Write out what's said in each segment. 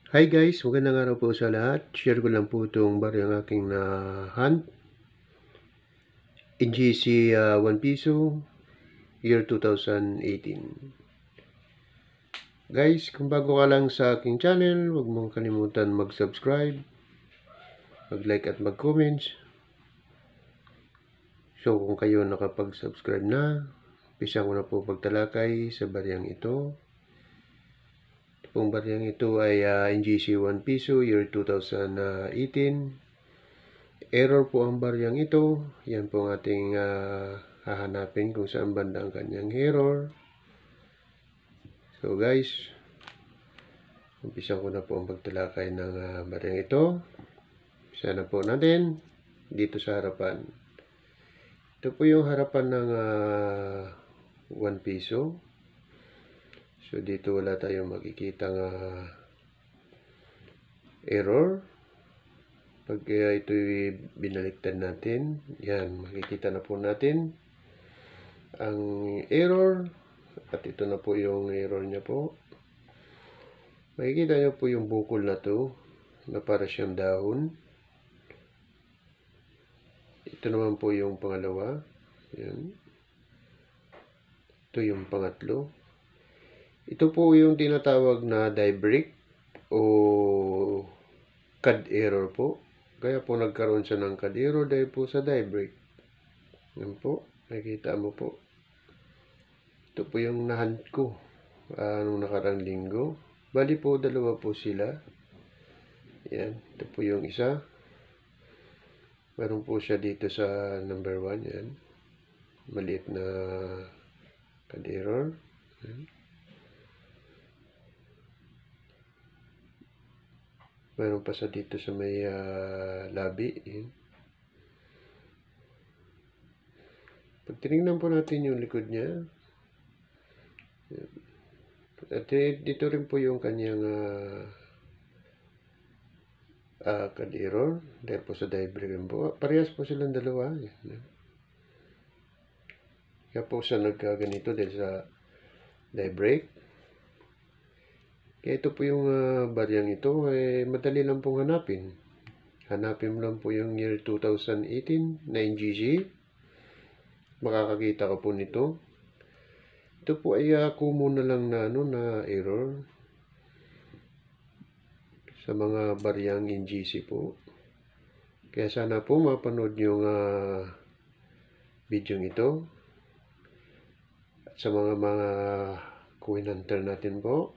Hi guys, magandang araw po sa lahat. Share ko lang po itong barang aking na-hunt. NGC 1 piso, year 2018. Guys, kung bago ka lang sa aking channel, huwag mong kalimutan mag-subscribe, mag-like at mag-comments. So kung kayo nakapag-subscribe na, umpisa ko na po pagtalakay sa barang ito. Itong barang ito ay NGC 1 piso, year 2018. Error po ang baryang ito. Yan po ang ating hahanapin kung saan banda ang kanyang error. So guys, umpisa ko na po ang pagtalakay ng baryang ito. Umpisa na po natin dito sa harapan. Ito po yung harapan ng 1 piso. So dito wala tayong makikitang error. Pag ito'y binaliktad natin, yan, makikita na po natin ang error. At ito na po yung error niya po. Makikita niyo po yung bukol na to na para siyang dahon. Ito naman po yung pangalawa. Yan. Ito yung pangatlo. Ito po yung tinatawag na die break o CAD error po. Kaya po nagkaroon siya ng CAD error dahil po sa die break. Yan po. Nakikita mo po. Ito po yung nahunt ko nung nakarang linggo. Bali po, dalawa po sila. Yan. Ito po yung isa. Meron po siya dito sa number 1. Yan. Maliit na CAD error. Yan. Meron pa sa dito sa may labi. Yan. Pag tinignan po natin yung likod niya, at dito rin po yung kanyang CAD error dahil po sa die break po. Parehas po silang dalawa. Yan. Kaya po siya nagkaganito dahil sa die break. Kaya ito po yung baryang ito, madali lang pong hanapin. Hanapin mo lang po yung year 2018 na NGC. Makakakita ka po nito. Ito po ay common na lang na error sa mga baryang NGC po. Kaya sana po mapanood yung video ito. At sa mga coin hunter natin po,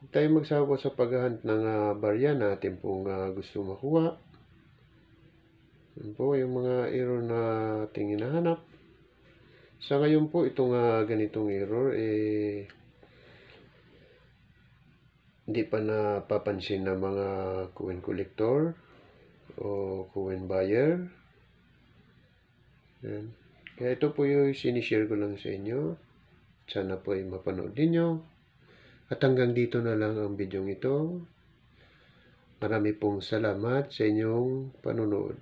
huwag tayo magsawa sa paghahunt ng barya natin pong gusto makuha. Yan po yung mga error na ating hinahanap. Sa ngayon po, itong ganitong error, hindi pa napapansin ng mga coin collector o coin buyer. Yan. Kaya ito po yung sinishare ko lang sa inyo. Sana po ay mapanood ninyo. At hanggang dito na lang ang video ito. Marami pong salamat sa inyong panonood.